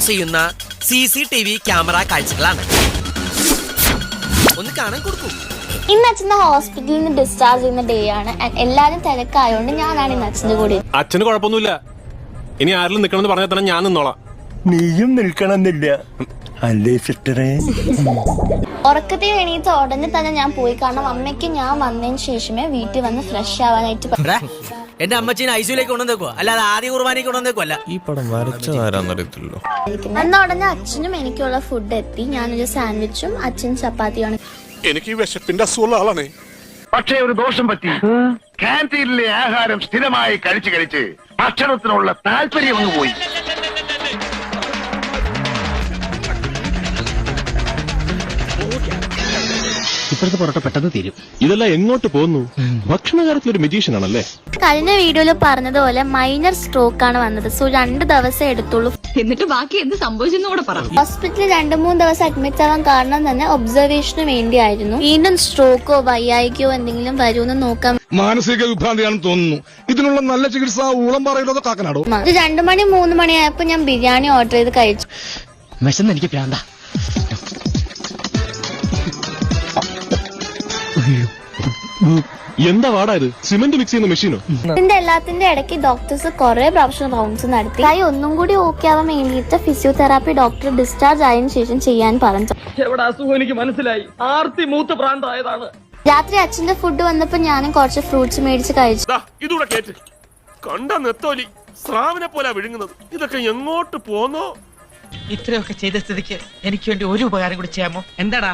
Shoot ചെയ്യുന്ന CCTV camera കാഴ്ചകളാണ്. ഒന്ന് കാണാൻ കൊടുക്കൂ. ഇന്ന് അച്ഛന്റെ ഹോസ്പിറ്റലിൽ നിന്ന് ഡിസ്ചാർജ് ചെയ്യുന്ന ഡേ ആണ്. എല്ലാരും തിരക്കായോണ്ട് ഞാനാണ് ഇന്ന് അച്ഛന്റെ കൂടെ. അച്ഛന് കുഴപ്പമൊന്നുമില്ല. ഇനി ആരെങ്കിലും നിൽക്കണമെന്ന് പറഞ്ഞാൽ തന്നെ ഞാൻ നിന്നോളാം. നീയും നിൽക്കണമെന്നില്ല അല്ലേ സിസ്റ്ററെ? ഉറക്കത്തിൽ എണീറ്റ ഉടനെ തന്നെ ഞാൻ പോയി. കാരണം അമ്മയ്ക്ക് ഞാൻ വന്നതിന് ശേഷമേ വീട്ടിൽ വന്ന് ഫ്രഷ് ആവാനായിട്ട്. എന്റെ അമ്മച്ചീനെ ഐസിയിലേക്ക് കൊണ്ടുവന്നേക്കോ, അല്ലാതെ ആദ്യ കുർബാനയ്ക്ക് കൊണ്ടുവന്നേക്കോ അല്ല. ഈ പടം വരച്ചതാരാന്നറിയത്തില്ലോ. എന്നാ ഉടനെ അച്ഛനും എനിക്കുള്ള ഫുഡ് എത്തി. ഞാനൊരു സാൻഡ്വിച്ചും അച്ഛൻ ചപ്പാത്തിയാണ്. എനിക്ക് ഈ വിശപ്പിന്റെ അസുഖമുള്ള ആളാണേ. പക്ഷേ ഒരു ദോഷം പറ്റി. കാന്റീനിലെ ആഹാരം സ്ഥിരമായി കഴിച്ച് ഭക്ഷണത്തിനുള്ള താല്പര്യം അങ്ങ് പോയി. ഇപ്പോഴത്തെ പൊറോട്ട പെട്ടെന്ന് തീരും. ഇതെല്ലാം എങ്ങോട്ട് പോകുന്നു? ഭക്ഷണ കാര്യത്തിൽ ഒരു മെജീഷ്യൻ ആണല്ലേ. കഴിഞ്ഞ വീഡിയോയിൽ പറഞ്ഞതുപോലെ മൈനർ സ്ട്രോക്ക് ആണ് വന്നത്. സോ 2 ദിവസം എടുത്തുള്ളൂ. എന്നിട്ട് ബാക്കി എന്ത് സംഭവിച്ചെന്ന് കൂടെ പറ. ഹോസ്പിറ്റലിൽ 2-3 ദിവസം അഡ്മിറ്റ് ആവാൻ കാരണം തന്നെ ഒബ്സർവേഷന് വേണ്ടിയായിരുന്നു. വീണ്ടും സ്ട്രോക്കോ വയ്യായിക്കോ എന്തെങ്കിലും വരുമെന്ന് നോക്കാം. മാനസിക വിഭ്രാന്തിയാണെന്ന് തോന്നുന്നു. ഇതിനുള്ള നല്ല ചികിത്സ ഊളംപാറയിലോ കാക്കനാടോ. 2 മണി 3 മണിയായപ്പോ ഞാൻ ബിരിയാണി ഓർഡർ ചെയ്ത് കഴിച്ചു. വിശന്ന് എനിക്ക് പ്രാന്ത. എന്താ വാടാ ഇത്? സിമന്റ് മിക്സ് ചെയ്യുന്ന മെഷീനോ? ഇതിന്റെ എല്ലാത്തിന്റെ ഇടയ്ക്ക് ഡോക്ടേഴ്സ് കുറെ പ്രാവശ്യം റൗണ്ട്സ് നടത്തി. കൈ ഒന്നും കൂടി ഓക്കെ ആവാൻ വേണ്ടിയിട്ട് ഫിസിയോതെറാപ്പി ഡോക്ടർ ഡിസ്ചാർജ് ആയതിനു ശേഷം ചെയ്യാൻ പറഞ്ഞു. എവിടെ അസുഖം എനിക്ക് മനസ്സിലായി. ആർത്തി മൂത്ത പ്രാന്തായതാണ്. രാത്രി അച്ഛന്റെ ഫുഡ് വന്നപ്പോ ഞാനും കുറച്ച് ഫ്രൂട്ട്സ് മേടിച്ച് കഴിച്ചു. ഇതൂടെ കേട്ട് കണ്ട നെത്തോലി സ്രാവിനെ പോലെ വിഴുങ്ങുന്നത്. ഇതൊക്കെ എങ്ങോട്ട് പോന്നോ? ഇത്രയൊക്കെ ചെയ്ത സ്ഥിതിക്ക് എനിക്ക് വേണ്ടി ഒരു ഉപകാരം കൂടി ചെയ്യാമോ? എന്താടാ?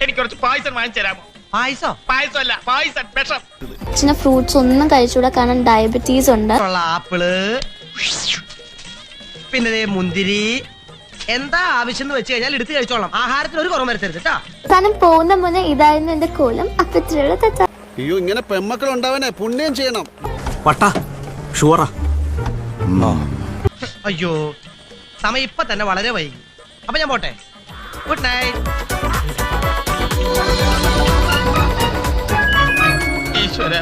എനിക്ക് കുറച്ച് പായസം വാങ്ങിച്ചു തരാമോ? പായസമല്ല, പായസം വിഷം. അച്ഛന് ഫ്രൂട്ട്സ് ഒന്നും കഴിച്ചുകൂടാ, കാരണം ഡയബറ്റീസ് ഉണ്ട്. ആപ്പിള്, പിന്നെ മുന്തിരി, എന്താ ആവശ്യം എന്ന് വെച്ച് കഴിഞ്ഞാൽ എടുത്ത് കഴിച്ചോളാം. ആഹാരത്തിന് ഒരു കുറവ് വരുത്തരുത് കേട്ടോ. അവസാനം പോകുന്ന മുന്നേ ഇതായിരുന്നു എന്റെ കോലം. അപ്പത്തിലുള്ള തെറ്റ. അയ്യോ, ഇങ്ങനെ പെമ്മക്കൾ ഉണ്ടാവാനേ പുണ്യം ചെയ്യണം. അയ്യോ, സമയം ഇപ്പൊ തന്നെ വളരെ വൈകി. അപ്പൊ ഞാൻ പോട്ടെ. Good night. ഈശ്വര.